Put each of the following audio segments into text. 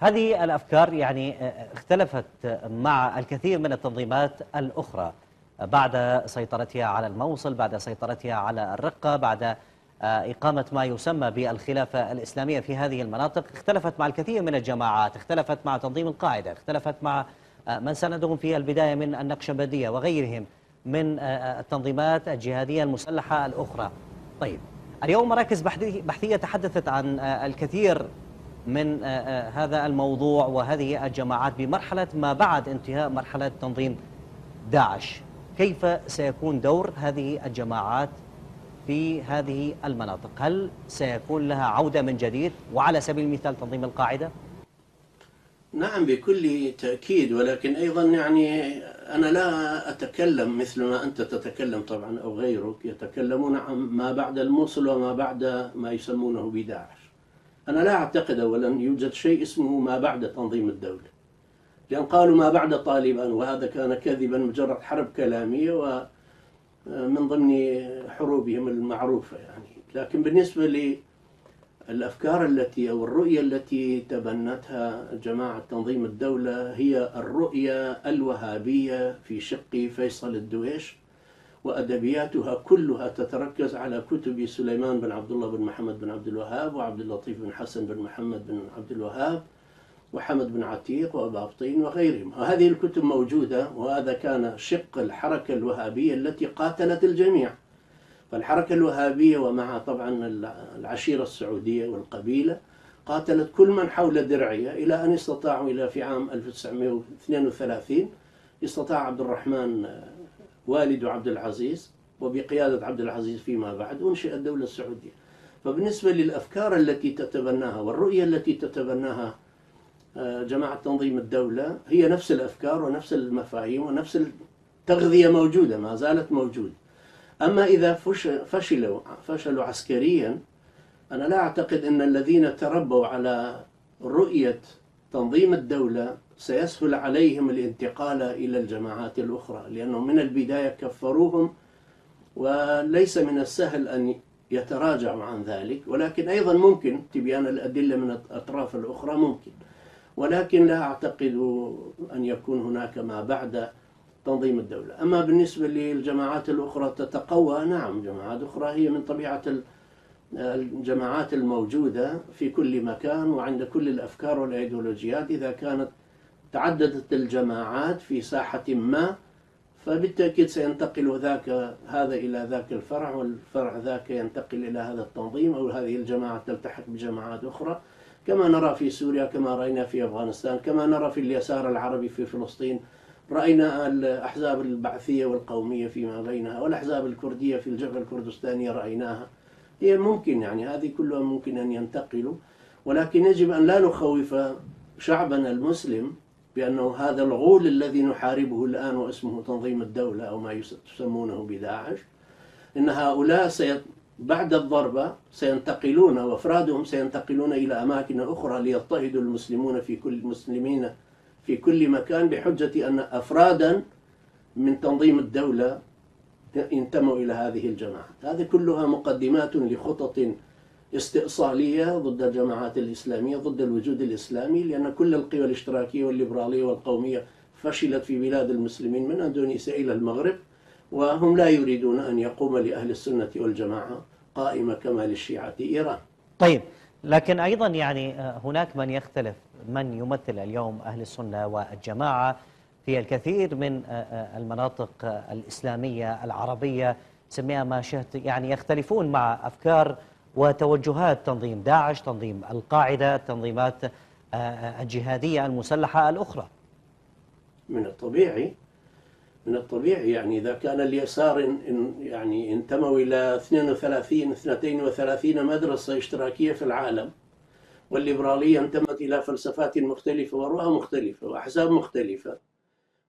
هذه الأفكار يعني اختلفت مع الكثير من التنظيمات الأخرى بعد سيطرتها على الموصل، بعد سيطرتها على الرقة، بعد إقامة ما يسمى بالخلافة الإسلامية في هذه المناطق. اختلفت مع الكثير من الجماعات، اختلفت مع تنظيم القاعدة، اختلفت مع من ساندهم في البداية من النقشبندية وغيرهم من التنظيمات الجهادية المسلحة الأخرى. طيب، اليوم مراكز بحثية تحدثت عن الكثير من هذا الموضوع وهذه الجماعات بمرحلة ما بعد انتهاء مرحلة تنظيم داعش. كيف سيكون دور هذه الجماعات في هذه المناطق؟ هل سيكون لها عودة من جديد؟ وعلى سبيل المثال تنظيم القاعدة؟ نعم بكل تأكيد، ولكن أيضا يعني أنا لا أتكلم مثل ما أنت تتكلم طبعا أو غيرك يتكلمون عن ما بعد الموصل وما بعد ما يسمونه بداعش. أنا لا أعتقد أولا يوجد شيء اسمه ما بعد تنظيم الدولة، لأن قالوا ما بعد طالبان، وهذا كان كذبا، مجرد حرب كلامية ومن ضمن حروبهم المعروفة يعني. لكن بالنسبة للأفكار التي أو الرؤية التي تبنتها جماعة تنظيم الدولة هي الرؤية الوهابية في شق فيصل الدويش، وأدبياتها كلها تتركز على كتب سليمان بن عبد الله بن محمد بن عبد الوهاب، وعبد اللطيف بن حسن بن محمد بن عبد الوهاب، وحمد بن عتيق وبابطين وغيرهم. وهذه الكتب موجودة، وهذا كان شق الحركة الوهابية التي قاتلت الجميع. فالحركة الوهابية ومع طبعا العشيرة السعودية والقبيلة قاتلت كل من حول درعية، إلى أن استطاعوا إلى في عام 1932 استطاع عبد الرحمن والد عبد العزيز وبقيادة عبد العزيز فيما بعد أنشئ الدولة السعودية. فبالنسبة للأفكار التي تتبناها والرؤية التي تتبناها جماعة تنظيم الدولة هي نفس الأفكار ونفس المفاهيم ونفس التغذية موجودة، ما زالت موجودة. أما إذا فشلوا عسكريا، أنا لا أعتقد أن الذين تربوا على رؤية تنظيم الدولة سيسهل عليهم الانتقال إلى الجماعات الأخرى، لأنهم من البداية كفروهم، وليس من السهل أن يتراجعوا عن ذلك. ولكن أيضا ممكن تبيان الأدلة من الأطراف الأخرى ممكن، ولكن لا أعتقد أن يكون هناك ما بعد تنظيم الدولة. أما بالنسبة للجماعات الأخرى تتقوى، نعم، جماعات أخرى هي من طبيعة الجماعات الموجودة في كل مكان وعند كل الأفكار والأيديولوجيات. إذا كانت تعددت الجماعات في ساحة ما، فبالتأكيد سينتقل هذا إلى ذاك الفرع، والفرع ذاك ينتقل إلى هذا التنظيم، أو هذه الجماعة تلتحق بجماعات أخرى، كما نرى في سوريا، كما رأينا في أفغانستان، كما نرى في اليسار العربي في فلسطين. رأينا الأحزاب البعثية والقومية فيما بينها، والأحزاب الكردية في الجبهة الكردستانية رأيناها. هي ممكن يعني هذه كلها ممكن أن ينتقلوا، ولكن يجب أن لا نخوف شعبنا المسلم بأنه هذا الغول الذي نحاربه الآن واسمه تنظيم الدولة أو ما يسمونه بداعش، إن هؤلاء بعد الضربة سينتقلون، وأفرادهم سينتقلون إلى أماكن أخرى ليضطهدوا المسلمين في كل مكان، بحجة أن أفرادا من تنظيم الدولة ينتموا إلى هذه الجماعات. هذه كلها مقدمات لخطط استئصالية ضد الجماعات الإسلامية، ضد الوجود الإسلامي، لأن كل القوى الاشتراكية والليبرالية والقومية فشلت في بلاد المسلمين من أندونيسيا إلى المغرب، وهم لا يريدون أن يقوم لأهل السنة والجماعة قائمة كما للشيعة إيران. طيب، لكن أيضا يعني هناك من يختلف، من يمثل اليوم أهل السنة والجماعة في الكثير من المناطق الإسلامية العربية، سميها ما شئت، يعني يختلفون مع أفكار وتوجهات تنظيم داعش، تنظيم القاعدة، التنظيمات الجهادية المسلحة الأخرى. من الطبيعي يعني إذا كان اليسار يعني انتموا إلى 32 مدرسة اشتراكية في العالم، والليبرالية انتمت إلى فلسفات مختلفة ورؤى مختلفة وأحزاب مختلفة،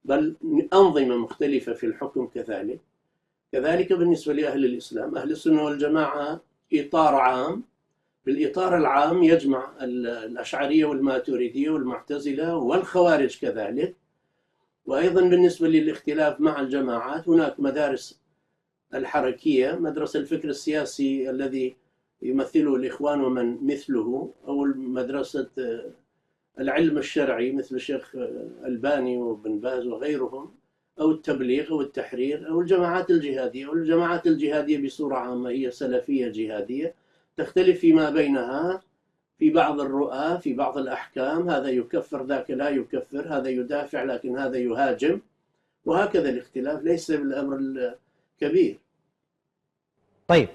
بل أنظمة مختلفة في الحكم كذلك بالنسبة لأهل الإسلام. أهل السنة والجماعة إطار عام، بالإطار العام يجمع الأشعرية والماتريدية والمعتزلة والخوارج كذلك. وأيضا بالنسبة للاختلاف مع الجماعات، هناك مدارس الحركية، مدرسة الفكر السياسي الذي يمثله الإخوان ومن مثله، أو مدرسة العلم الشرعي مثل الشيخ الباني وابن باز وغيرهم، أو التبليغ أو التحرير أو الجماعات الجهادية. والجماعات الجهادية بصورة عامة هي سلفية جهادية، تختلف فيما بينها في بعض الرؤى، في بعض الأحكام، هذا يكفر ذاك لا يكفر، هذا يدافع لكن هذا يهاجم، وهكذا الاختلاف ليس بالأمر الكبير. طيب